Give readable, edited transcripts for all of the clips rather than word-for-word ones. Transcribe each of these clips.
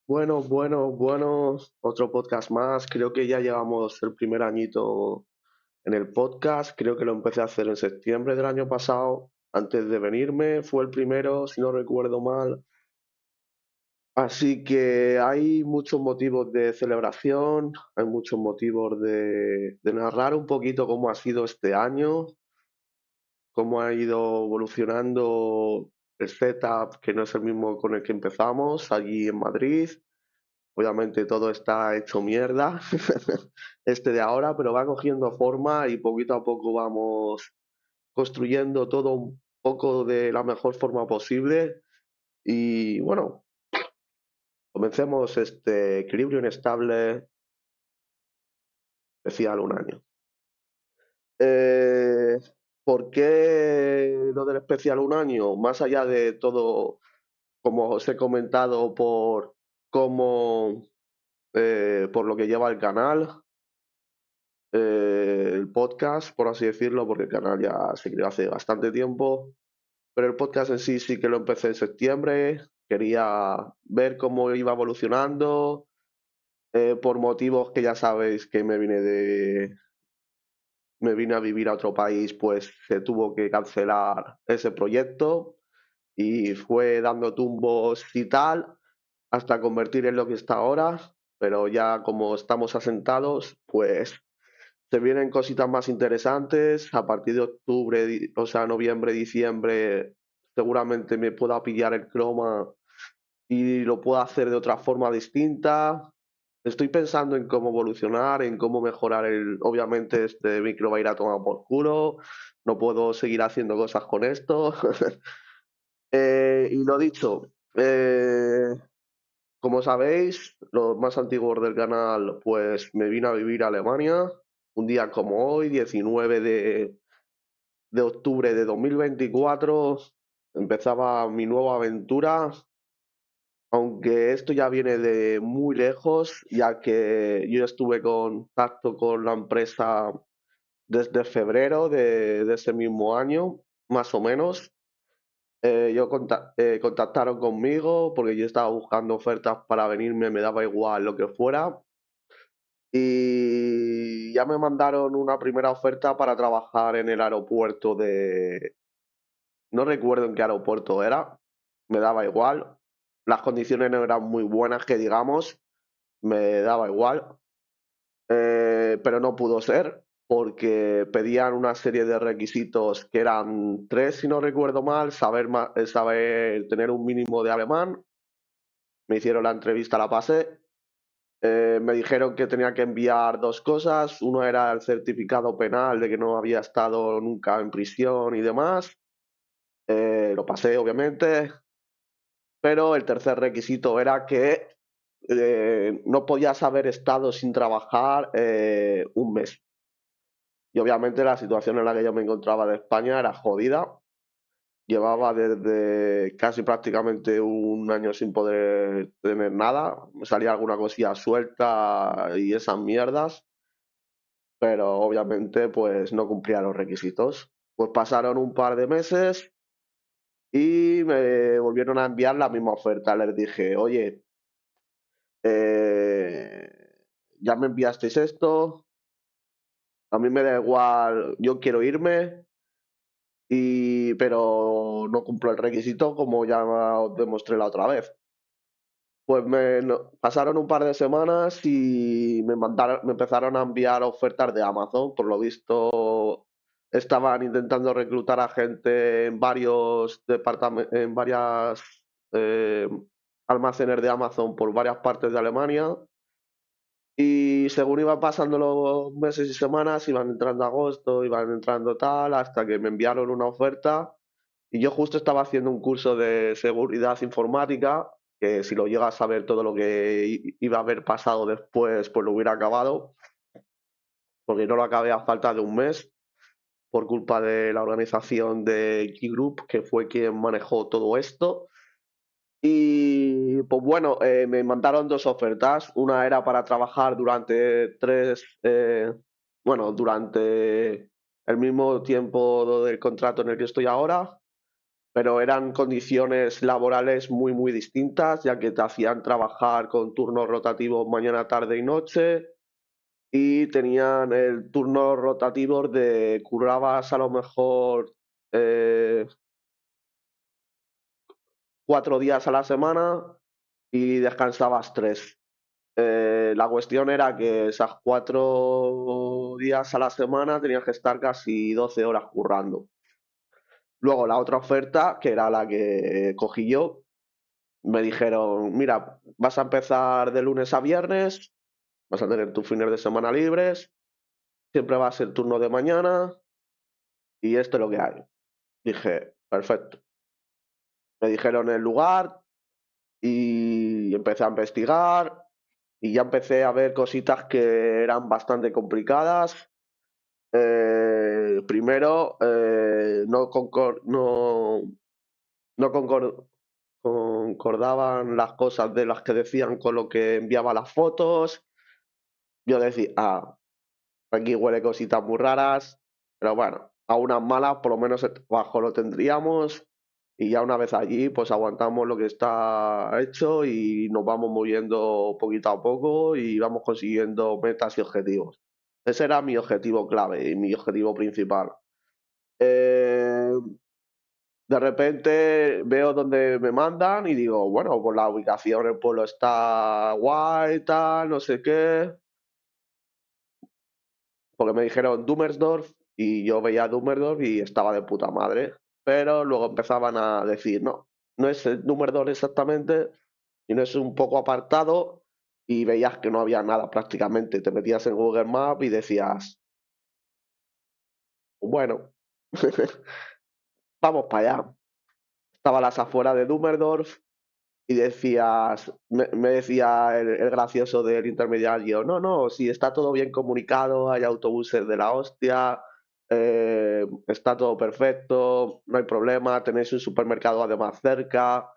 Bueno, otro podcast más. Creo que ya llevamos el primer añito en el podcast. Creo que lo empecé a hacer en septiembre del año pasado. Antes de venirme fue el primero, si no recuerdo mal. Así que hay muchos motivos de celebración, hay muchos motivos de narrar un poquito cómo ha sido este año, cómo ha ido evolucionando el setup, que no es el mismo con el que empezamos allí en Madrid. Obviamente todo está hecho mierda, este de ahora, pero va cogiendo forma y poquito a poco vamos construyendo todo un poco de la mejor forma posible. Y bueno, comencemos este equilibrio inestable especial un año. Eh, ¿Por qué lo del especial un año? Más allá de todo, como os he comentado, por cómo, por lo que lleva el canal, el podcast, por así decirlo, porque el canal ya se creó hace bastante tiempo, pero el podcast en sí sí que lo empecé en septiembre, quería ver cómo iba evolucionando, por motivos que ya sabéis que me vine a vivir a otro país, pues se tuvo que cancelar ese proyecto y fue dando tumbos y tal hasta convertir en lo que está ahora, pero ya como estamos asentados, pues se vienen cositas más interesantes. A partir de octubre, o sea, noviembre, diciembre, seguramente me pueda pillar el croma y lo puedo hacer de otra forma distinta. Estoy pensando en cómo evolucionar, en cómo mejorar el. Obviamente, este micro va a ir a tomar por culo. No puedo seguir haciendo cosas con esto. Y lo dicho, como sabéis, los más antiguos del canal, pues me vine a vivir a Alemania. Un día como hoy, 19 de octubre de 2024, empezaba mi nueva aventura, aunque esto ya viene de muy lejos, ya que yo estuve en contacto con la empresa desde febrero de ese mismo año, más o menos. Contactaron conmigo porque yo estaba buscando ofertas para venirme, me daba igual lo que fuera. Y ya me mandaron una primera oferta para trabajar en el aeropuerto de. No recuerdo en qué aeropuerto era, me daba igual. Las condiciones no eran muy buenas, que digamos, me daba igual. Pero no pudo ser porque pedían una serie de requisitos que eran tres, si no recuerdo mal: saber tener un mínimo de alemán. Me hicieron la entrevista, la pasé. Me dijeron que tenía que enviar dos cosas. Uno era el certificado penal de que no había estado nunca en prisión y demás. Lo pasé, obviamente. Pero el tercer requisito era que no podías haber estado sin trabajar un mes. Y obviamente la situación en la que yo me encontraba de España era jodida. Llevaba desde casi prácticamente un año sin poder tener nada. Me salía alguna cosilla suelta y esas mierdas, pero obviamente pues no cumplía los requisitos. Pues pasaron un par de meses y me volvieron a enviar la misma oferta. Les dije, oye, eh, ya me enviasteis esto, a mí me da igual, yo quiero irme, pero no cumplo el requisito como ya os demostré la otra vez. Pues pasaron un par de semanas y me empezaron a enviar ofertas de Amazon. Por lo visto, estaban intentando reclutar a gente en varios departamentos, en varias eh, almacenes de Amazon por varias partes de Alemania. Y según iban pasando los meses y semanas, iban entrando agosto, iban entrando tal, hasta que me enviaron una oferta. Y yo justo estaba haciendo un curso de seguridad informática, que si lo llegas a saber todo lo que iba a haber pasado después, pues lo hubiera acabado, porque no lo acabé a falta de un mes, por culpa de la organización de Key Group, que fue quien manejó todo esto. Y pues bueno, me mandaron dos ofertas. Una era para trabajar durante el mismo tiempo del contrato en el que estoy ahora, pero eran condiciones laborales muy, muy distintas, ya que te hacían trabajar con turnos rotativos mañana, tarde y noche, y tenían el turno rotativo de currabas a lo mejor eh, 4 días a la semana y descansabas 3. La cuestión era que esas 4 días a la semana tenías que estar casi 12 horas currando. Luego la otra oferta, que era la que cogí yo, me dijeron, mira, vas a empezar de lunes a viernes, vas a tener tus fines de semana libres, siempre va a ser turno de mañana y esto es lo que hay. Dije, perfecto. Me dijeron el lugar y empecé a investigar y ya empecé a ver cositas que eran bastante complicadas. Primero, no concordaban las cosas de las que decían con lo que enviaba las fotos. Yo decía, aquí huele cositas muy raras, pero bueno, a unas malas por lo menos el trabajo lo tendríamos y ya una vez allí pues aguantamos lo que está hecho y nos vamos moviendo poquito a poco y vamos consiguiendo metas y objetivos. Ese era mi objetivo clave y mi objetivo principal. Eh, de repente veo dónde me mandan y digo, bueno, pues la ubicación del pueblo está guay, tal, no sé qué, porque me dijeron Dummersdorf y yo veía Dummersdorf y estaba de puta madre, pero luego empezaban a decir, no, no es el Dummersdorf exactamente, sino es un poco apartado y veías que no había nada prácticamente. Te metías en Google Maps y decías, bueno, vamos para allá. Estaba a las afueras de Dummersdorf y decías, me decía el gracioso del intermediario, no, no, si está todo bien comunicado, hay autobuses de la hostia, está todo perfecto, no hay problema, tenéis un supermercado además cerca,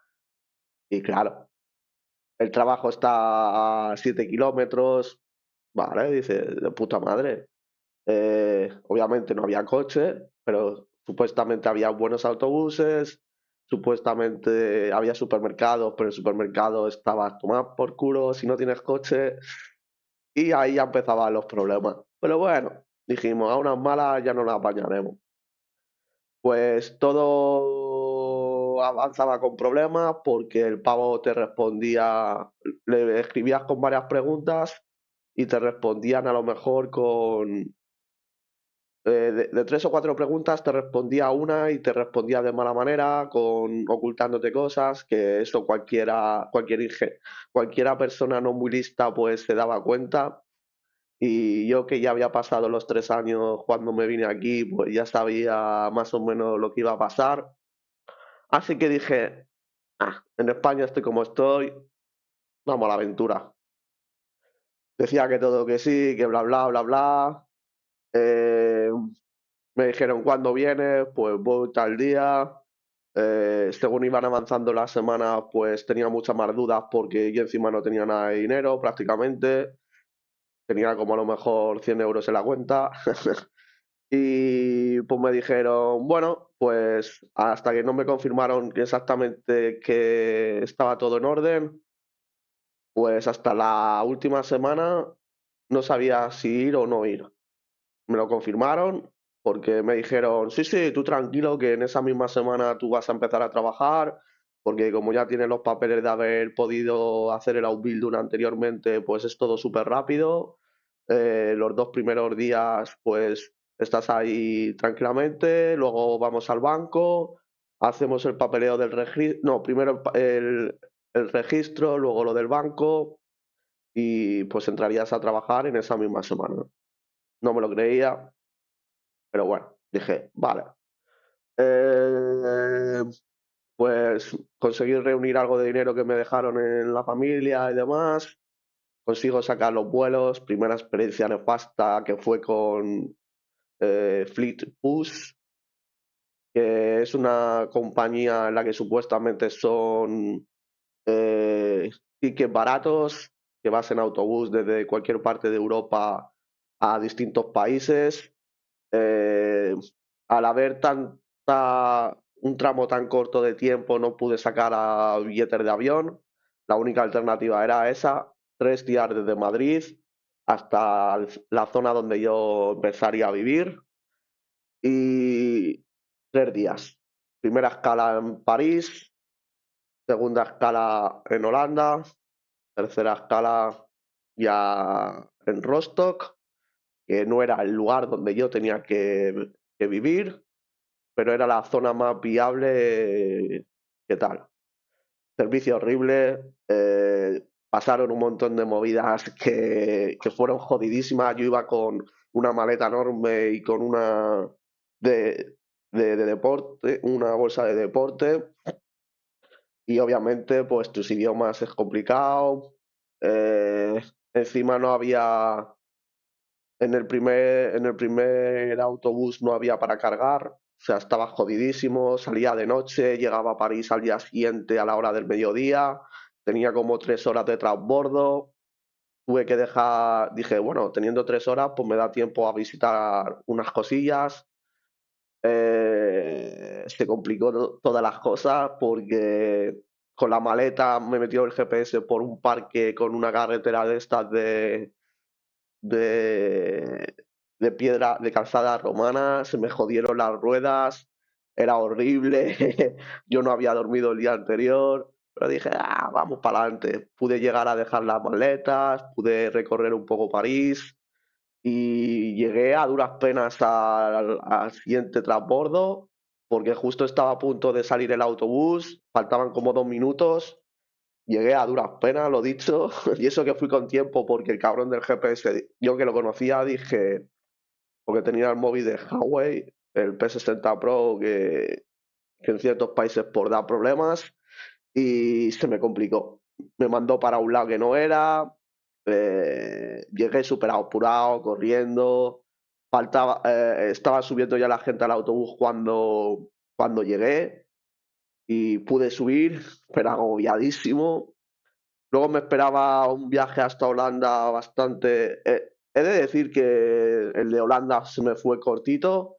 y claro, el trabajo está a 7 kilómetros, vale, dice, de puta madre. Obviamente no había coche, pero supuestamente había buenos autobuses, supuestamente había supermercados, pero el supermercado estaba a tomar por culo si no tienes coche, y ahí ya empezaban los problemas. Pero bueno, dijimos, a unas malas ya no las apañaremos. Pues todo avanzaba con problemas porque el pavo te respondía, le escribías con varias preguntas y te respondían a lo mejor con de 3 o 4 preguntas te respondía una y te respondía de mala manera, con ocultándote cosas, que eso cualquiera persona no muy lista pues se daba cuenta. Y yo que ya había pasado los 3 años cuando me vine aquí, pues ya sabía más o menos lo que iba a pasar. Así que dije, en España estoy como estoy, vamos a la aventura. Decía que todo que sí, que bla, bla, bla, bla. Eh, Me dijeron, ¿cuándo vienes? Pues voy tal día. Según iban avanzando las semanas, pues tenía muchas más dudas porque yo encima no tenía nada de dinero prácticamente. Tenía como a lo mejor 100 euros en la cuenta. Y pues me dijeron, bueno, pues hasta que no me confirmaron que exactamente que estaba todo en orden, pues hasta la última semana no sabía si ir o no ir. Me lo confirmaron porque me dijeron, sí, sí, tú tranquilo que en esa misma semana tú vas a empezar a trabajar, porque como ya tienes los papeles de haber podido hacer el outbuilding anteriormente, pues es todo súper rápido. Los 2 primeros días pues estás ahí tranquilamente, luego vamos al banco, hacemos el papeleo del registro, no, primero el registro, luego lo del banco y pues entrarías a trabajar en esa misma semana. No me lo creía, pero bueno, dije, vale. Eh, pues conseguí reunir algo de dinero que me dejaron en la familia y demás. Consigo sacar los vuelos. Primera experiencia nefasta que fue con Fleetbus, que es una compañía en la que supuestamente son eh, tickets baratos, que vas en autobús desde cualquier parte de Europa a distintos países. Eh, Al haber tanta un tramo tan corto de tiempo no pude sacar a billetes de avión. La única alternativa era esa, 3 días desde Madrid hasta la zona donde yo empezaría a vivir y 3 días. Primera escala en París, segunda escala en Holanda, tercera escala ya en Rostock, que no era el lugar donde yo tenía que vivir, pero era la zona más viable. ¿Qué tal? Servicio horrible, pasaron un montón de movidas que fueron jodidísimas. Yo iba con una maleta enorme y con una de, de deporte, una bolsa de deporte, y obviamente pues tus idiomas es complicado. eh, Encima no había, en el primer autobús no había para cargar, o sea, estaba jodidísimo, salía de noche, llegaba a París al día siguiente a la hora del mediodía, tenía como 3 horas de transbordo, tuve que dejar, dije, bueno, teniendo 3 horas, pues me da tiempo a visitar unas cosillas. Se complicó todas las cosas porque con la maleta me metió el GPS por un parque con una carretera de estas de, de piedra, de calzada romana, se me jodieron las ruedas, era horrible, yo no había dormido el día anterior, pero dije, vamos para adelante. Pude llegar a dejar las maletas, pude recorrer un poco París y llegué a duras penas al siguiente transbordo porque justo estaba a punto de salir el autobús, faltaban como 2 minutos. Llegué a duras penas, lo dicho, y eso que fui con tiempo porque el cabrón del GPS, yo que lo conocía, dije, porque tenía el móvil de Huawei, el P60 Pro, que en ciertos países por dar problemas, y se me complicó. Me mandó para un lado que no era, llegué súper apurado, corriendo, estaba subiendo ya la gente al autobús cuando llegué y pude subir, pero agobiadísimo. Luego me esperaba un viaje hasta Holanda bastante. He de decir que el de Holanda se me fue cortito,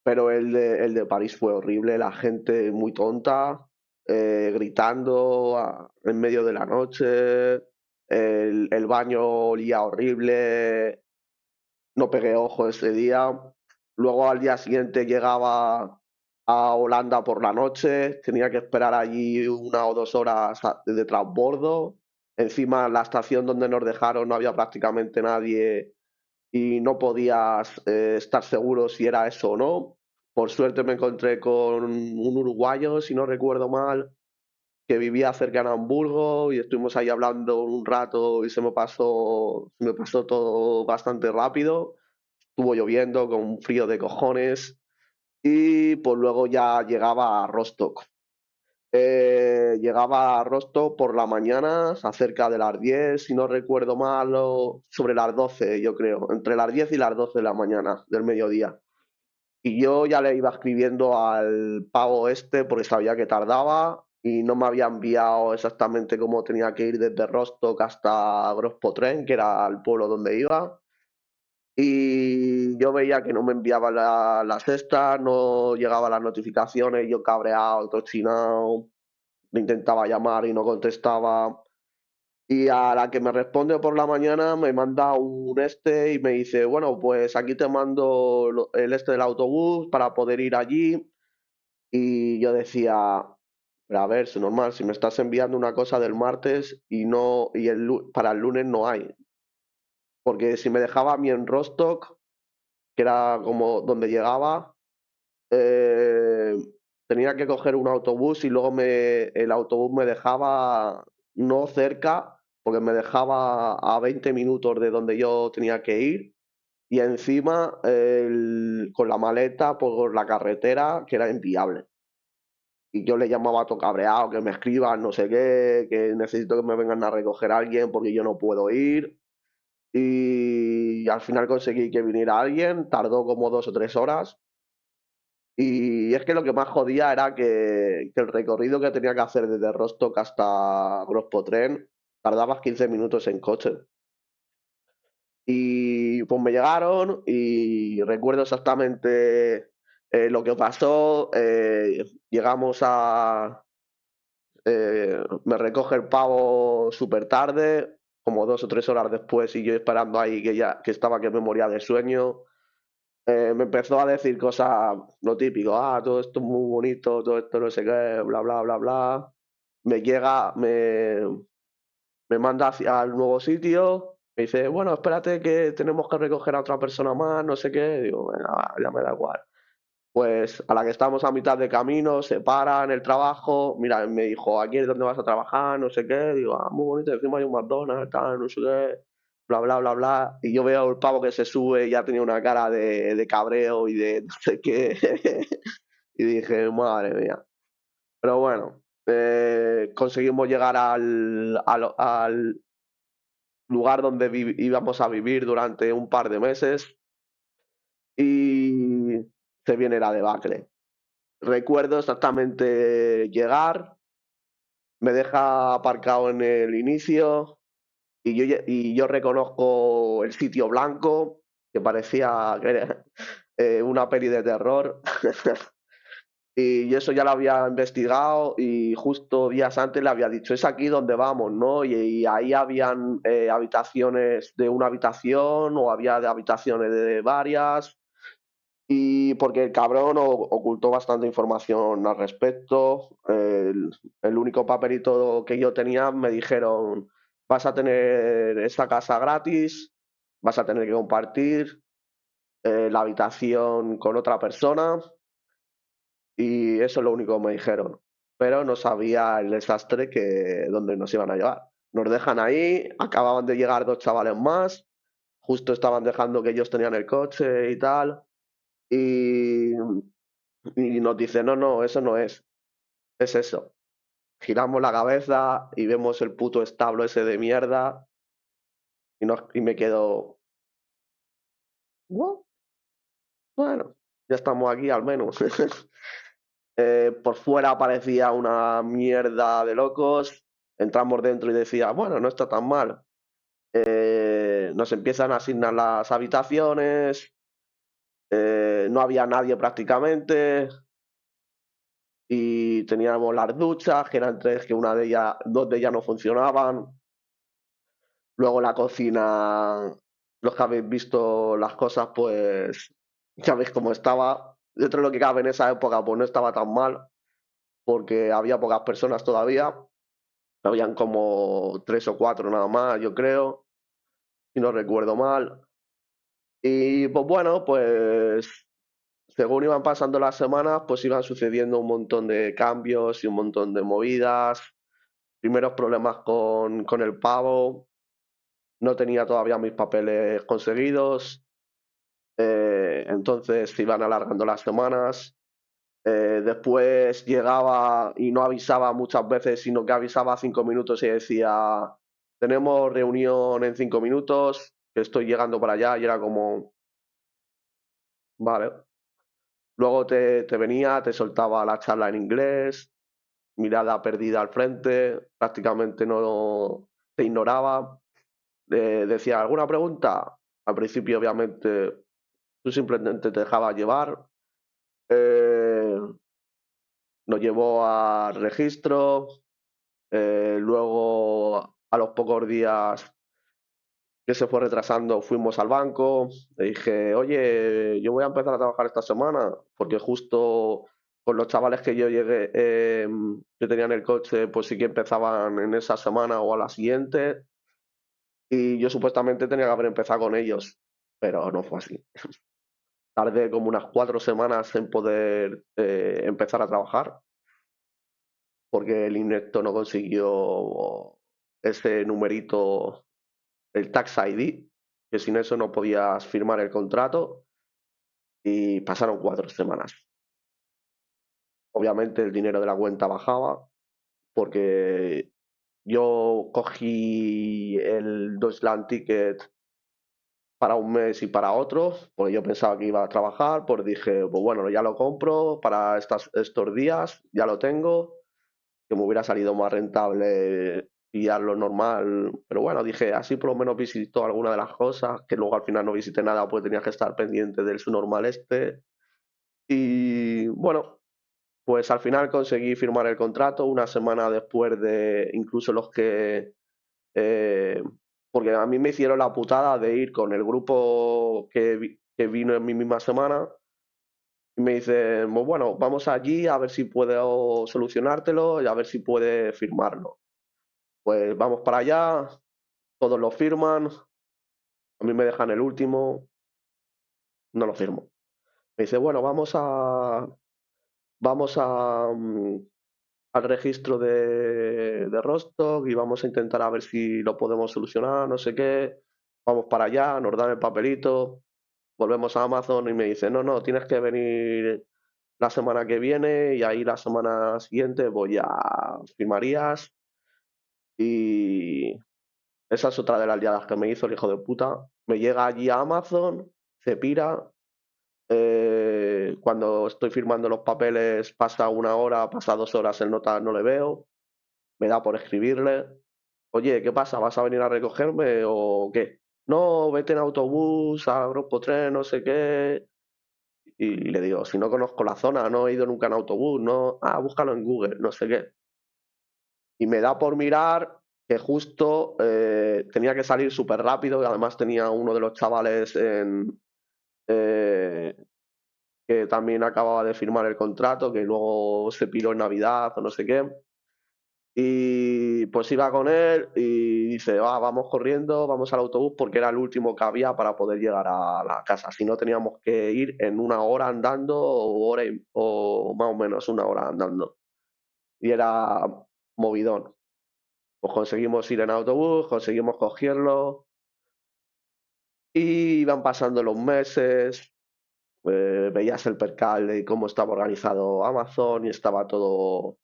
pero el de París fue horrible. La gente muy tonta, gritando en medio de la noche. El baño olía horrible. No pegué ojo ese día. Luego al día siguiente llegaba a Holanda por la noche, tenía que esperar allí 1 o 2 horas de transbordo. Encima la estación donde nos dejaron no había prácticamente nadie y no podías estar seguro si era eso o no. Por suerte me encontré con un uruguayo, si no recuerdo mal, que vivía cerca de Hamburgo y estuvimos ahí hablando un rato y se me pasó todo bastante rápido. Estuvo lloviendo con un frío de cojones y pues luego ya llegaba a Rostock. Llegaba a Rostock por la mañana, cerca de las 10, si no recuerdo mal, o sobre las 12, yo creo, entre las 10 y las 12 de la mañana del mediodía. Y yo ya le iba escribiendo al pavo este porque sabía que tardaba y no me había enviado exactamente cómo tenía que ir desde Rostock hasta Grospotren, que era el pueblo donde iba. Y yo veía que no me enviaba la sexta, no llegaban las notificaciones, yo cabreado, tochinado, le intentaba llamar y no contestaba. Y a la que me responde por la mañana me manda un y me dice, bueno, pues aquí te mando el del autobús para poder ir allí. Y yo decía, pero a ver, es normal, si me estás enviando una cosa del martes y no, y para el lunes no hay. Porque si me dejaba a mí en Rostock, que era como donde llegaba, eh, tenía que coger un autobús y luego el autobús me dejaba no cerca, porque me dejaba a 20 minutos de donde yo tenía que ir. Y encima con la maleta por la carretera, que era inviable. Y yo le llamaba a todo cabreado, que me escriban, no sé qué, que necesito que me vengan a recoger a alguien porque yo no puedo ir. Y al final conseguí que viniera alguien, tardó como 2 o 3 horas. Y es que lo que más jodía era que el recorrido que tenía que hacer desde Rostock hasta Grospotren tardabas 15 minutos en coche. Y pues me llegaron y recuerdo exactamente Lo que pasó, llegamos a... me recoge el pavo súper tarde, como 2 o 3 horas después, y yo esperando ahí que estaba que me moría de sueño. Me empezó a decir cosas, lo típico, todo esto es muy bonito, todo esto no sé qué, bla, bla, bla, bla. Me llega, me manda hacia el nuevo sitio, me dice, bueno, espérate que tenemos que recoger a otra persona más, no sé qué. Digo, venga, va, ya me da igual. Pues a la que estamos a mitad de camino, se para en el trabajo, mira, me dijo, aquí es donde vas a trabajar, no sé qué. Digo, muy bonito, encima hay un McDonald's, tal, no sé qué, bla, bla, bla, bla. Y yo veo el pavo que se sube y ya tenía una cara de cabreo y de no sé qué. Y dije, madre mía. Pero bueno, conseguimos llegar al lugar donde íbamos a vivir durante un par de meses y se viene la debacle. Recuerdo exactamente llegar, me deja aparcado en el inicio y yo reconozco el sitio blanco, que parecía que era, una peli de terror. Y eso ya lo había investigado y justo días antes le había dicho, es aquí donde vamos, ¿no? Y ahí habían habitaciones de una habitación o había de habitaciones de varias. Y porque el cabrón ocultó bastante información al respecto. El único papelito que yo tenía me dijeron, vas a tener esta casa gratis, vas a tener que compartir la habitación con otra persona y eso es lo único que me dijeron. Pero no sabía el desastre que donde nos iban a llevar. Nos dejan ahí, acababan de llegar 2 chavales más, justo estaban dejando que ellos tenían el coche y tal. Y Y nos dice, no, no, eso no es eso. Giramos la cabeza y vemos el puto establo ese de mierda y me quedo, "What? Bueno, ya estamos aquí al menos." Por fuera parecía una mierda de locos, entramos dentro y decía, bueno, no está tan mal. Nos empiezan a asignar las habitaciones, no había nadie prácticamente, y teníamos las duchas, que eran tres, que una de ellas, dos de ellas no funcionaban. Luego la cocina, los que habéis visto las cosas, pues ya veis cómo estaba. Dentro de lo que cabe en esa época, pues no estaba tan mal, porque había pocas personas todavía. Habían como 3 o 4 nada más, yo creo, si no recuerdo mal. Y pues bueno, pues según iban pasando las semanas, pues iban sucediendo un montón de cambios y un montón de movidas. Primeros problemas con el pavo, no tenía todavía mis papeles conseguidos. Entonces se iban alargando las semanas. Después llegaba y no avisaba muchas veces, sino que avisaba 5 minutos y decía, tenemos reunión en 5 minutos, que estoy llegando para allá, y era como, vale. Luego te venía, te soltaba la charla en inglés, mirada perdida al frente, prácticamente no te ignoraba. Decía, ¿alguna pregunta? Al principio, obviamente, tú simplemente te dejabas llevar. Eh, Nos llevó a registro, luego a los pocos días que se fue retrasando fuimos al banco, le dije, oye, yo voy a empezar a trabajar esta semana, porque justo con los chavales que yo llegué, que tenían el coche, pues sí que empezaban en esa semana o a la siguiente, y yo supuestamente tenía que haber empezado con ellos, pero no fue así. Tardé como unas 4 semanas en poder empezar a trabajar porque el Inepto no consiguió ese numerito, el Tax ID, que sin eso no podías firmar el contrato y pasaron 4 semanas. Obviamente el dinero de la cuenta bajaba porque yo cogí el Deutschland Ticket para un mes y para otro, porque yo pensaba que iba a trabajar, pues dije, pues bueno, ya lo compro para estos días, ya lo tengo, que me hubiera salido más rentable pillarlo normal, pero bueno, dije, así por lo menos visito alguna de las cosas, que luego al final no visité nada, pues tenía que estar pendiente del su normal este, Y bueno, pues al final conseguí firmar el contrato una semana después de incluso los que... eh, porque a mí me hicieron la putada de ir con el grupo que vino en mi misma semana y me dicen, pues bueno, vamos allí a ver si puedo solucionártelo y a ver si puede firmarlo. Pues vamos para allá, todos lo firman, a mí me dejan el último, no lo firmo. Me dice, bueno, vamos al registro de Rostock y vamos a intentar a ver si lo podemos solucionar, no sé qué. Vamos para allá, nos dan el papelito, volvemos a Amazon y me dice, no, no, tienes que venir la semana que viene y ahí la semana siguiente voy a firmarías y esa es otra de las liadas que me hizo el hijo de puta. Me llega allí a Amazon, se pira. Cuando estoy firmando los papeles pasa una hora, pasa 2 horas, el nota no le veo. Me da por escribirle. Oye, ¿qué pasa? ¿Vas a venir a recogerme o qué? No, vete en autobús, a Grupo 3, no sé qué. Y le digo, si no conozco la zona, no he ido nunca en autobús, no. Ah, búscalo en Google, no sé qué. Y me da por mirar que justo tenía que salir súper rápido y además tenía uno de los chavales eh, que también acababa de firmar el contrato, que luego se piró en Navidad o no sé qué. Y pues iba con él y dice, vamos corriendo, vamos al autobús porque era el último que había para poder llegar a la casa. Si no, teníamos que ir en una hora andando o más o menos una hora andando. Y era movidón. Pues conseguimos ir en autobús, conseguimos cogerlo y iban pasando los meses. Veías el percal de cómo estaba organizado Amazon y estaba todo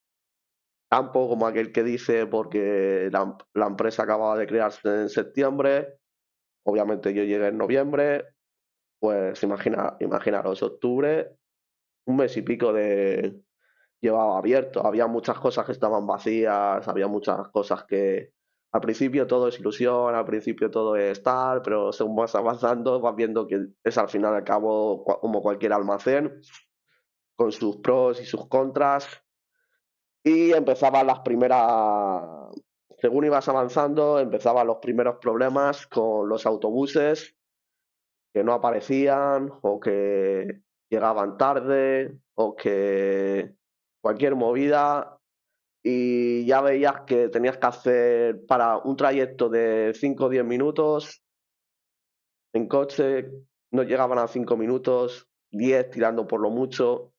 campo, como aquel que dice, porque la empresa acababa de crearse en septiembre, obviamente yo llegué en noviembre, pues imaginaros, octubre, un mes y pico de llevaba abierto, había muchas cosas que estaban vacías, había muchas cosas que al principio todo es ilusión, al principio todo es tal, pero según vas avanzando vas viendo que es al final y al cabo como cualquier almacén, con sus pros y sus contras, y empezaban las primeras, según ibas avanzando, empezaban los primeros problemas con los autobuses que no aparecían o que llegaban tarde o que cualquier movida y ya veías que tenías que hacer para un trayecto de 5 o 10 minutos en coche, no llegaban a 5 minutos, 10 tirando por lo mucho,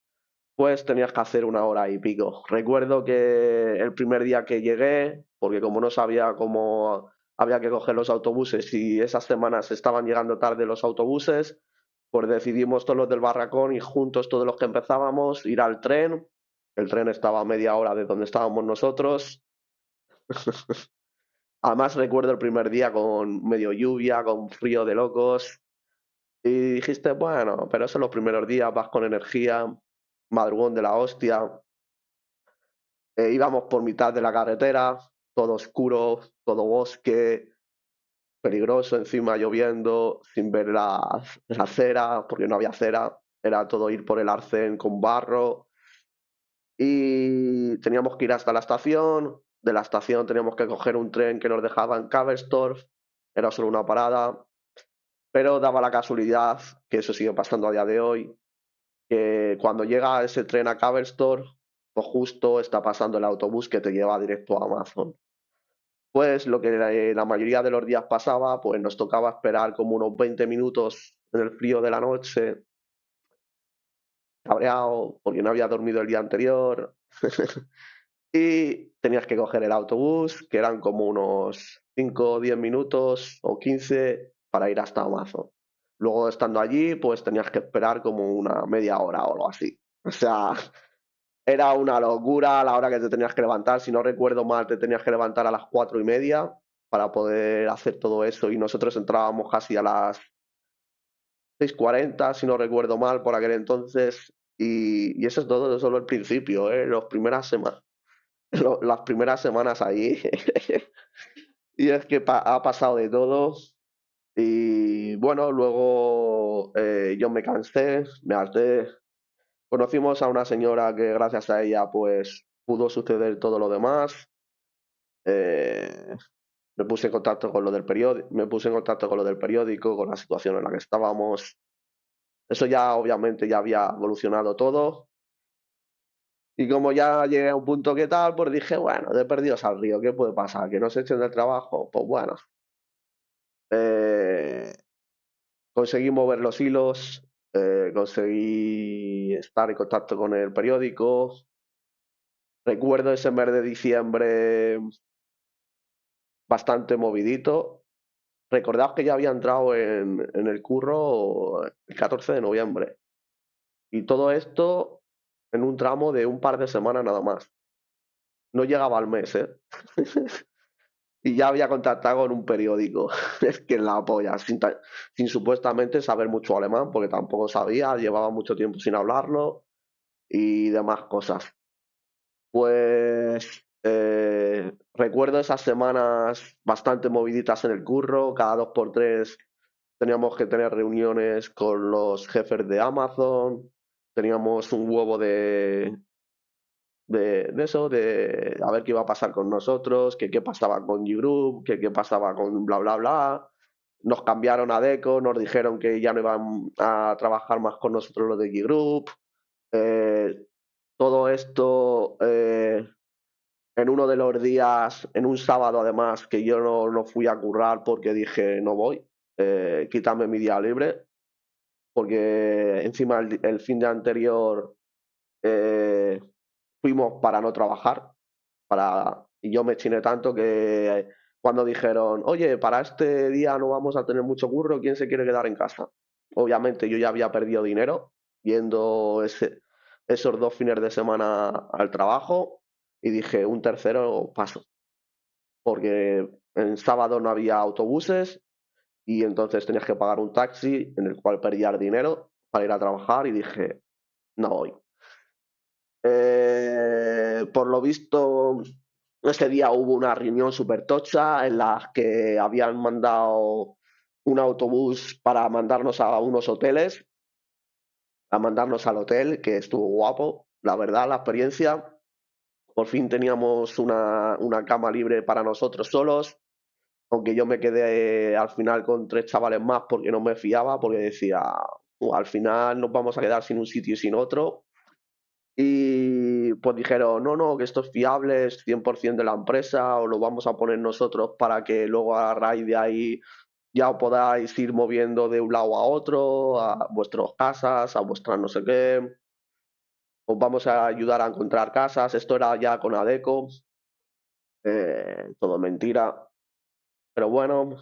pues tenías que hacer una hora y pico. Recuerdo que el primer día que llegué, porque como no sabía cómo había que coger los autobuses y esas semanas estaban llegando tarde los autobuses, pues decidimos todos los del barracón y juntos todos los que empezábamos ir al tren. El tren estaba a media hora de donde estábamos nosotros. Además recuerdo el primer día con medio lluvia, con frío de locos. Y dijiste, bueno, pero esos son los primeros días, vas con energía, madrugón de la hostia. Íbamos por mitad de la carretera, todo oscuro, todo bosque, peligroso, encima lloviendo, sin ver la acera, porque no había acera, era todo ir por el arcén con barro. Y teníamos que ir hasta la estación, de la estación teníamos que coger un tren que nos dejaba en Kaberstorf, era solo una parada, pero daba la casualidad, que eso sigue pasando a día de hoy, que cuando llega ese tren a Kaberstorf, pues justo está pasando el autobús que te lleva directo a Amazon. Pues lo que la mayoría de los días pasaba, pues nos tocaba esperar como unos 20 minutos en el frío de la noche, cabreado, porque no había dormido el día anterior. Y tenías que coger el autobús, que eran como unos 5 o 10 minutos o 15 para ir hasta Amazon. Luego estando allí, pues tenías que esperar como una media hora o algo así. O sea, era una locura a la hora que te tenías que levantar. Si no recuerdo mal, te tenías que levantar a las 4:30 para poder hacer todo eso. Y nosotros entrábamos casi a las 6:40, si no recuerdo mal, por aquel entonces. Y eso es todo, solo el principio, ¿eh? Las primeras semanas ahí. Y es que ha pasado de todo. Y bueno, luego yo me cansé, me harté Conocimos a una señora que gracias a ella pues pudo suceder todo lo demás. Eh, me puse en contacto con lo del periódico, me puse en contacto con lo del periódico, con la situación en la que estábamos. Eso ya obviamente ya había evolucionado todo. Y como ya llegué a un punto que tal, pues dije, bueno, de perdidos al río, ¿qué puede pasar? ¿Que no se echen del trabajo? Pues bueno, eh, conseguí mover los hilos, conseguí estar en contacto con el periódico. Recuerdo ese mes de diciembre bastante movidito. Recordaos que ya había entrado en el curro el 14 de noviembre. Y todo esto en un tramo de un par de semanas nada más. No llegaba al mes, ¿eh? Y ya había contactado con un periódico. Es que la polla, sin supuestamente saber mucho alemán, porque tampoco sabía, llevaba mucho tiempo sin hablarlo y demás cosas. Pues recuerdo esas semanas bastante moviditas en el curro, cada dos por tres teníamos que tener reuniones con los jefes de Amazon, teníamos un huevo de eso, de a ver qué iba a pasar con nosotros, que qué pasaba con G-Group, que qué pasaba con bla bla bla. Nos cambiaron a Deco, nos dijeron que ya no iban a trabajar más con nosotros los de G-Group. Eh, todo esto en uno de los días, en un sábado además, que yo no fui a currar porque dije no voy, quítame mi día libre, porque encima el fin de anterior eh, fuimos para no trabajar, y yo me chiné tanto que cuando dijeron, oye, para este día no vamos a tener mucho curro, ¿quién se quiere quedar en casa? Obviamente yo ya había perdido dinero yendo esos 2 fines de semana al trabajo y dije, un tercero paso, porque en sábado no había autobuses y entonces tenías que pagar un taxi en el cual perdías dinero para ir a trabajar y dije, no voy. Por lo visto, ese día hubo una reunión súper tocha en la que habían mandado un autobús para mandarnos a unos hoteles, a mandarnos al hotel, que estuvo guapo, la verdad, la experiencia. Por fin teníamos una cama libre para nosotros solos, aunque yo me quedé al final con 3 chavales más porque no me fiaba, porque decía, al final nos vamos a quedar sin un sitio y sin otro. Y pues dijeron, no, no, que esto es fiable, es 100% de la empresa, o lo vamos a poner nosotros para que luego a raíz de ahí ya os podáis ir moviendo de un lado a otro, a vuestras casas, a vuestras no sé qué. Os vamos a ayudar a encontrar casas. Esto era ya con Adeco, todo mentira. Pero bueno,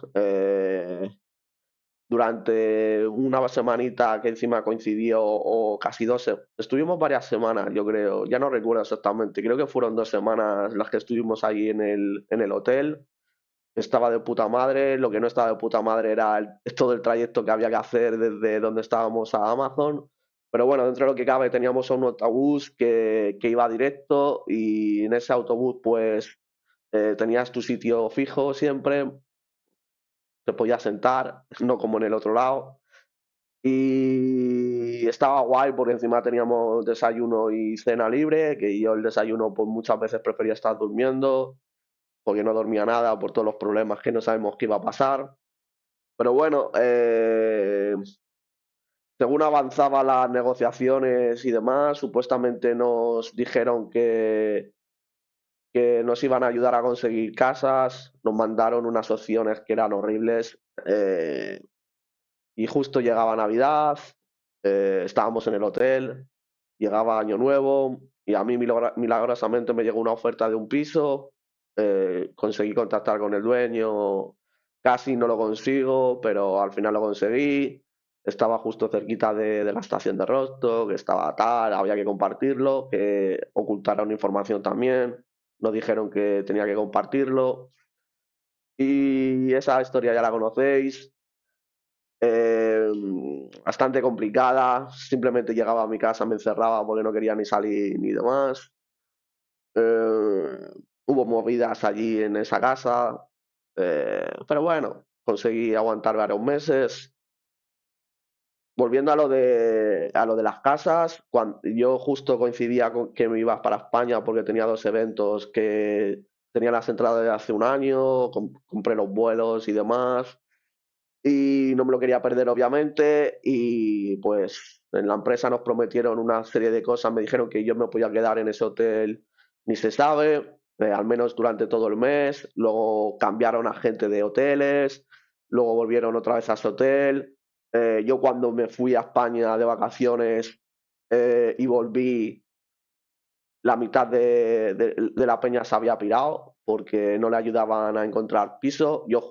durante una semanita que encima coincidió, o casi dos, estuvimos varias semanas, yo creo, ya no recuerdo exactamente, creo que fueron 2 semanas las que estuvimos ahí en el hotel. Estaba de puta madre, lo que no estaba de puta madre era todo el trayecto que había que hacer desde donde estábamos a Amazon. Pero bueno, dentro de lo que cabe teníamos un autobús que iba directo y en ese autobús pues tenías tu sitio fijo siempre, te podías sentar, no como en el otro lado. Y estaba guay porque encima teníamos desayuno y cena libre, que yo el desayuno pues muchas veces prefería estar durmiendo, porque no dormía nada por todos los problemas que no sabemos qué iba a pasar. Pero bueno, según avanzaban las negociaciones y demás, supuestamente nos dijeron que nos iban a ayudar a conseguir casas, nos mandaron unas opciones que eran horribles. Y justo llegaba Navidad, estábamos en el hotel, llegaba Año Nuevo y a mí milagrosamente me llegó una oferta de un piso, conseguí contactar con el dueño, casi no lo consigo, pero al final lo conseguí, estaba justo cerquita de la estación de Rostock, que estaba tal, había que compartirlo, que ocultaron información también, nos dijeron que tenía que compartirlo y esa historia ya la conocéis. Bastante complicada, simplemente llegaba a mi casa, me encerraba porque no quería ni salir ni demás. Eh, Hubo movidas allí en esa casa, pero bueno, conseguí aguantar varios meses volviendo a lo de las casas, cuando yo justo coincidía con que me iba para España porque tenía dos eventos que tenía las entradas de hace un año, compré los vuelos y demás, y no me lo quería perder obviamente, y pues en la empresa nos prometieron una serie de cosas, me dijeron que yo me podía quedar en ese hotel, ni se sabe, al menos durante todo el mes, luego cambiaron a gente de hoteles, luego volvieron otra vez a ese hotel. Yo cuando me fui a España de vacaciones y volví, la mitad de la peña se había pirado porque no le ayudaban a encontrar piso. Yo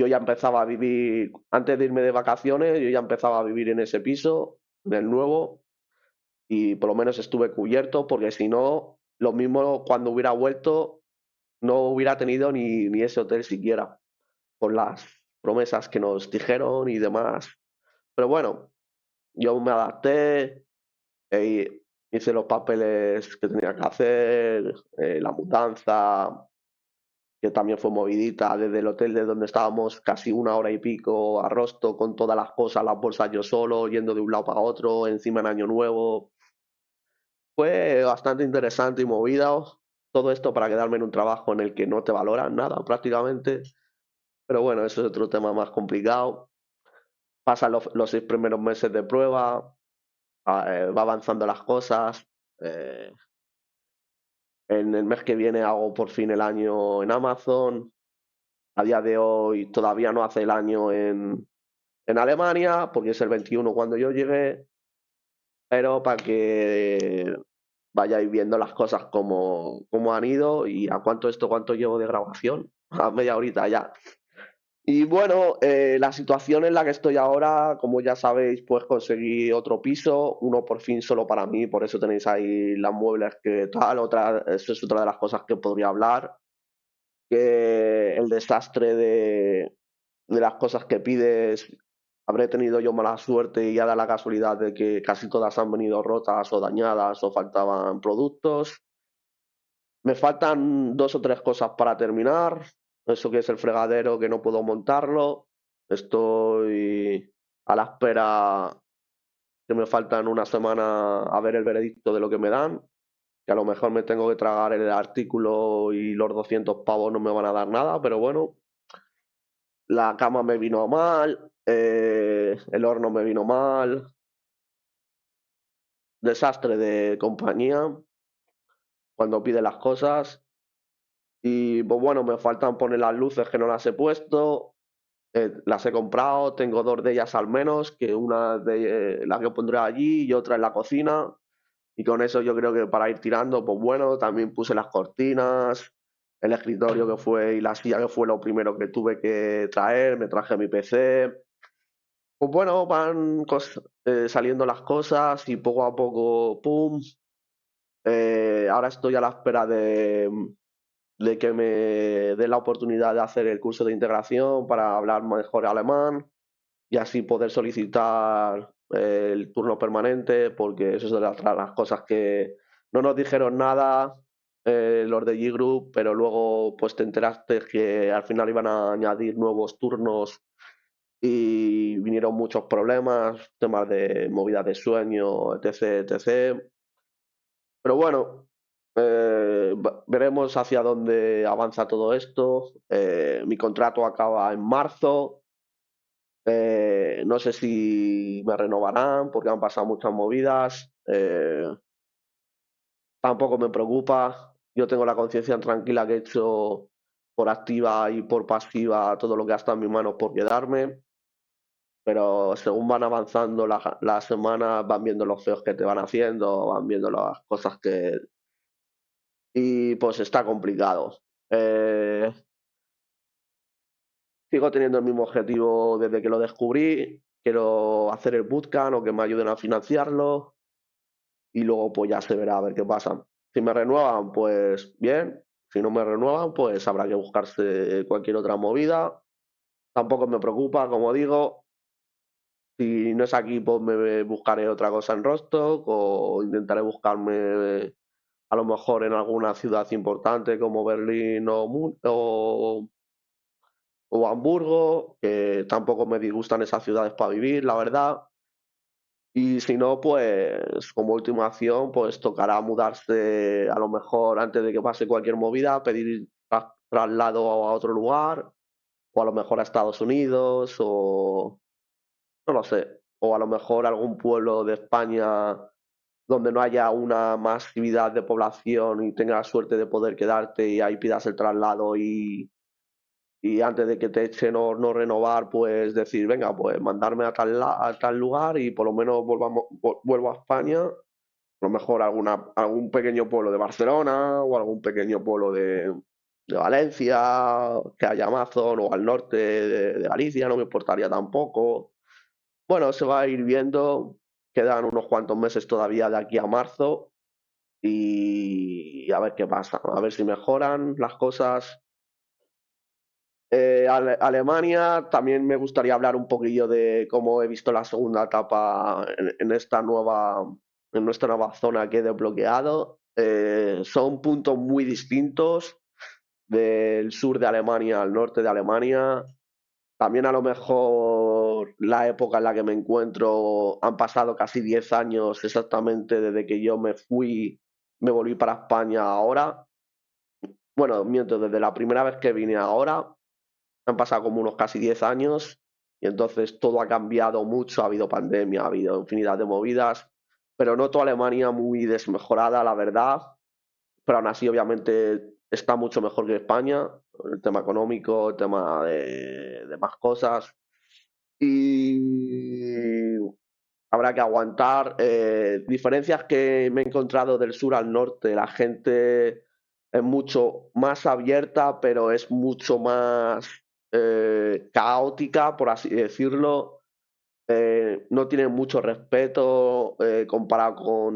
ya empezaba a vivir, antes de irme de vacaciones, yo ya empezaba a vivir en ese piso, en el nuevo, y por lo menos estuve cubierto, porque si no, lo mismo cuando hubiera vuelto, no hubiera tenido ni ese hotel siquiera, por las promesas que nos dijeron y demás. Pero bueno, yo me adapté, hice los papeles que tenía que hacer, la mudanza, que también fue movidita, desde el hotel de donde estábamos casi una hora y pico a Rosto con todas las cosas, las bolsas yo solo, yendo de un lado para otro, encima en Año Nuevo. Fue bastante interesante y movida. Todo esto para quedarme en un trabajo en el que no te valoran nada prácticamente. Pero bueno, eso es otro tema más complicado. Pasan los 6 primeros meses de prueba, va avanzando las cosas. eh, en el mes que viene hago por fin el año en Amazon. A día de hoy todavía no hace el año en Alemania, porque es el 21 cuando yo llegué, pero para que vayáis viendo las cosas como han ido y a cuánto llevo de grabación, a media horita ya. Y bueno, la situación en la que estoy ahora, como ya sabéis, pues conseguí otro piso, uno por fin solo para mí, por eso tenéis ahí las muebles que tal, eso es otra de las cosas que podría hablar, que el desastre de las cosas que pides, habré tenido yo mala suerte y ya da la casualidad de que casi todas han venido rotas o dañadas o faltaban productos. Me faltan dos o tres cosas para terminar. Eso que es el fregadero que no puedo montarlo. Estoy a la espera que me faltan una semana a ver el veredicto de lo que me dan. Que a lo mejor me tengo que tragar el artículo y los 200 pavos no me van a dar nada, pero bueno, la cama me vino mal, el horno me vino mal, desastre de compañía cuando pide las cosas y pues bueno, me faltan poner las luces que no las he puesto, las he comprado, tengo dos de ellas al menos, que una de la que pondré allí y otra en la cocina y con eso yo creo que para ir tirando, pues bueno, también puse las cortinas, el escritorio que fue y la silla que fue lo primero que tuve que traer, me traje mi PC. Pues bueno, van saliendo las cosas y poco a poco, ¡pum! Ahora estoy a la espera de que me dé la oportunidad de hacer el curso de integración para hablar mejor alemán y así poder solicitar el turno permanente, porque eso es de las cosas que no nos dijeron nada los de G-Group, pero luego pues te enteraste que al final iban a añadir nuevos turnos y vinieron muchos problemas, temas de movida de sueño, etc, etc. Pero bueno, veremos hacia dónde avanza todo esto. Mi contrato acaba en marzo. No sé si me renovarán porque han pasado muchas movidas. Tampoco me preocupa. Yo tengo la conciencia tranquila que he hecho por activa y por pasiva todo lo que ha estado en mis manos por quedarme. Pero según van avanzando las semanas, van viendo los feos que te van haciendo, van viendo las cosas que... Y pues está complicado. Eh, Sigo teniendo el mismo objetivo desde que lo descubrí. Quiero hacer el bootcamp o que me ayuden a financiarlo y luego pues ya se verá a ver qué pasa. Si me renuevan, pues bien. Si no me renuevan, pues habrá que buscarse cualquier otra movida. Tampoco me preocupa, como digo. Si no es aquí, pues me buscaré otra cosa en Rostock o intentaré buscarme a lo mejor en alguna ciudad importante como Berlín o o Hamburgo, que tampoco me disgustan esas ciudades para vivir, la verdad. Y si no, pues como última acción, pues tocará mudarse a lo mejor antes de que pase cualquier movida, pedir traslado a otro lugar, o a lo mejor a Estados Unidos, o no lo sé, o a lo mejor algún pueblo de España donde no haya una masividad de población y tengas suerte de poder quedarte y ahí pidas el traslado y antes de que te echen o no renovar, pues decir, venga, pues mandarme a tal lugar y por lo menos vuelvo a España, a lo mejor algún pequeño pueblo de Barcelona o algún pequeño pueblo de Valencia, que haya Amazon o al norte de Galicia, no me importaría tampoco. Bueno, se va a ir viendo, quedan unos cuantos meses todavía de aquí a marzo y a ver qué pasa, a ver si mejoran las cosas. Alemania, también me gustaría hablar un poquillo de cómo he visto la segunda etapa en nuestra nueva zona que he desbloqueado. Son puntos muy distintos del sur de Alemania al norte de Alemania. También a lo mejor la época en la que me encuentro han pasado casi 10 años exactamente desde que yo me volví para España ahora. Bueno, miento, desde la primera vez que vine ahora han pasado como unos casi 10 años y entonces todo ha cambiado mucho, ha habido pandemia, ha habido infinidad de movidas, pero noto a Alemania muy desmejorada, la verdad, pero aún así obviamente está mucho mejor que España, el tema económico, el tema de más cosas y habrá que aguantar. Diferencias que me he encontrado del sur al norte, la gente es mucho más abierta, pero es mucho más caótica, por así decirlo. No tienen mucho respeto comparado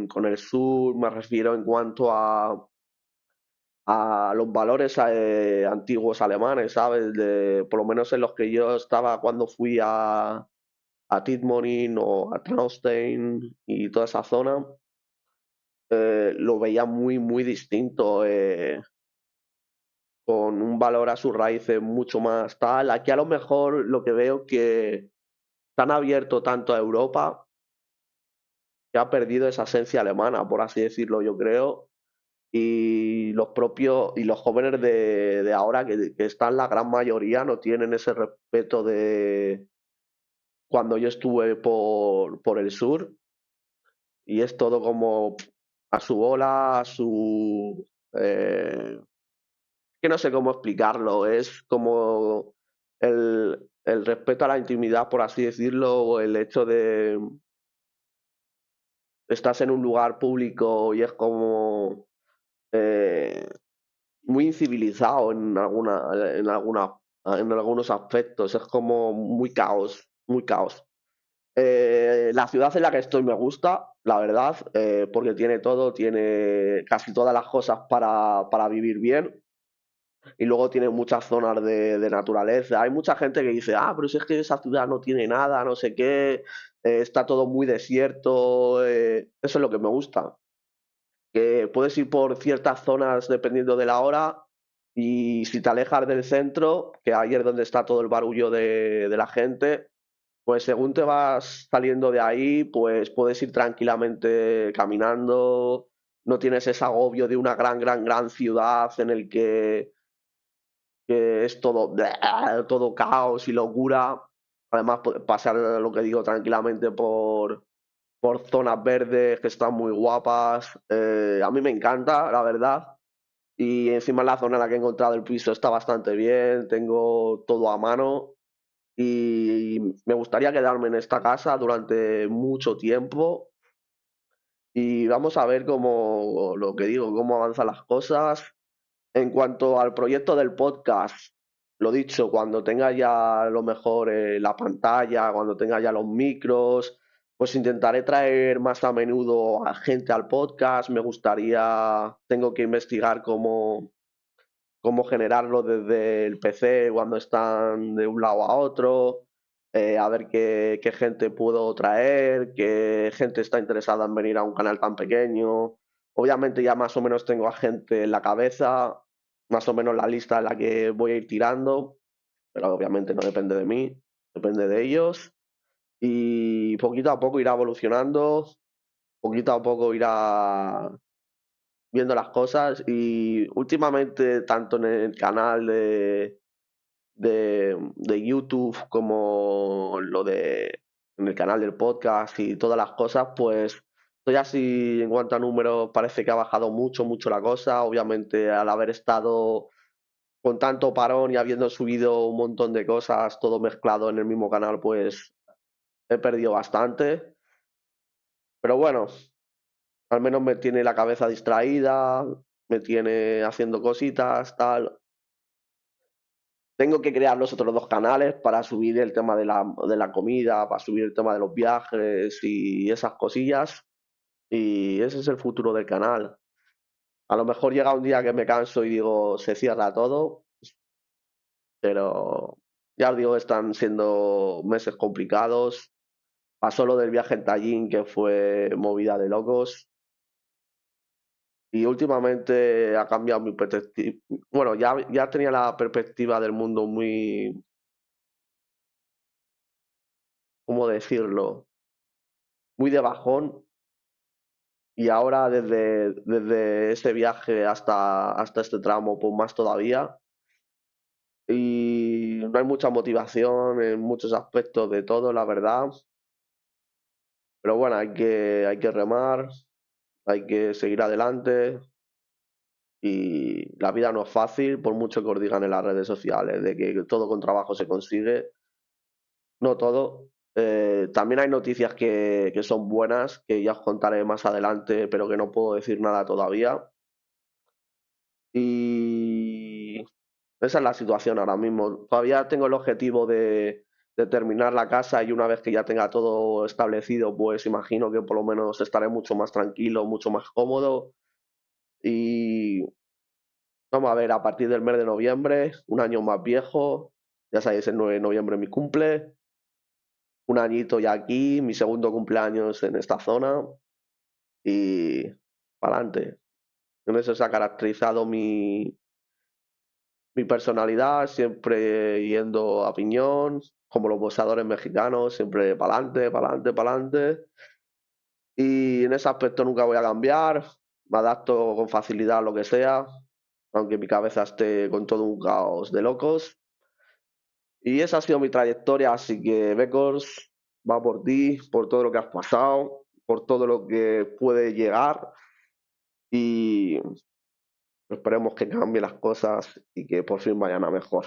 con el sur, me refiero en cuanto a los valores antiguos alemanes, ¿sabes? Por lo menos en los que yo estaba cuando fui a Tittmorin o a Traunstein y toda esa zona, lo veía muy, muy distinto, con un valor a sus raíces mucho más tal. Aquí a lo mejor lo que veo que están abierto tanto a Europa que ha perdido esa esencia alemana, por así decirlo, yo creo. Y los jóvenes de ahora, que están la gran mayoría, no tienen ese respeto de cuando yo estuve por el sur, y es todo como a su bola, que no sé cómo explicarlo, es como el respeto a la intimidad, por así decirlo, o el hecho de estás en un lugar público y es como eh, muy incivilizado en algunos aspectos, es como muy caos, muy caos. La ciudad en la que estoy me gusta, la verdad, porque tiene todo, tiene casi todas las cosas para vivir bien y luego tiene muchas zonas de naturaleza. Hay mucha gente que dice, ah, pero si es que esa ciudad no tiene nada, no sé qué, está todo muy desierto, eso es lo que me gusta, que puedes ir por ciertas zonas dependiendo de la hora y si te alejas del centro, que ahí es donde está todo el barullo de la gente, pues según te vas saliendo de ahí, pues puedes ir tranquilamente caminando, no tienes ese agobio de una gran ciudad en el que es todo, todo caos y locura. Además, pasar lo que digo tranquilamente por zonas verdes que están muy guapas. A mí me encanta, la verdad. Y encima la zona en la que he encontrado el piso está bastante bien, tengo todo a mano y me gustaría quedarme en esta casa durante mucho tiempo y vamos a ver cómo, lo que digo, cómo avanzan las cosas. En cuanto al proyecto del podcast, lo dicho, cuando tenga ya lo mejor la pantalla, cuando tenga ya los micros, pues intentaré traer más a menudo a gente al podcast. Me gustaría, tengo que investigar cómo generarlo desde el PC cuando están de un lado a otro, a ver qué gente puedo traer, qué gente está interesada en venir a un canal tan pequeño. Obviamente ya más o menos tengo a gente en la cabeza, más o menos la lista en la que voy a ir tirando. pero obviamente no depende de mí, depende de ellos. Y poquito a poco irá evolucionando, poquito a poco irá viendo las cosas y últimamente tanto en el canal de YouTube como en el canal del podcast y todas las cosas, pues estoy así en cuanto a números, parece que ha bajado mucho, mucho la cosa. Obviamente al haber estado con tanto parón y habiendo subido un montón de cosas, todo mezclado en el mismo canal, pues he perdido bastante. Pero bueno, al menos me tiene la cabeza distraída, me tiene haciendo cositas, tal. Tengo que crear los otros dos canales para subir el tema de la comida, para subir el tema de los viajes y esas cosillas. Y ese es el futuro del canal. A lo mejor llega un día que me canso y digo, se cierra todo, pero ya os digo, están siendo meses complicados. Pasó lo del viaje en Tallinn, que fue movida de locos. Y últimamente ha cambiado mi perspectiva. Bueno, ya tenía la perspectiva del mundo muy, ¿cómo decirlo? Muy de bajón. Y ahora desde ese viaje hasta este tramo, pues más todavía. Y no hay mucha motivación en muchos aspectos de todo, la verdad. Pero bueno, hay que remar, hay que seguir adelante. Y la vida no es fácil, por mucho que os digan en las redes sociales, de que todo con trabajo se consigue. No todo. También hay noticias que son buenas, que ya os contaré más adelante, pero que no puedo decir nada todavía. Y esa es la situación ahora mismo. Todavía tengo el objetivo de terminar la casa y una vez que ya tenga todo establecido, pues imagino que por lo menos estaré mucho más tranquilo, mucho más cómodo. Y vamos a ver, a partir del mes de noviembre, un año más viejo, ya sabéis, el 9 de noviembre es mi cumple, un añito ya aquí, mi segundo cumpleaños en esta zona y para adelante. En eso se ha caracterizado mi personalidad, siempre yendo a piñón, como los boxeadores mexicanos, siempre para adelante, para adelante, para adelante. Y en ese aspecto nunca voy a cambiar, me adapto con facilidad a lo que sea, aunque mi cabeza esté con todo un caos de locos. Y esa ha sido mi trayectoria, así que Becors va por ti, por todo lo que has pasado, por todo lo que puede llegar y esperemos que cambien las cosas y que por fin vayan a mejor.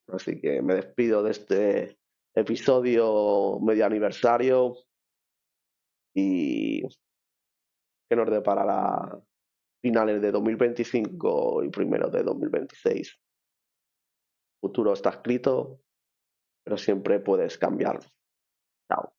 Así que me despido de este episodio medio aniversario y que nos deparará finales de 2025 y primeros de 2026. El futuro está escrito, pero siempre puedes cambiarlo. Chao.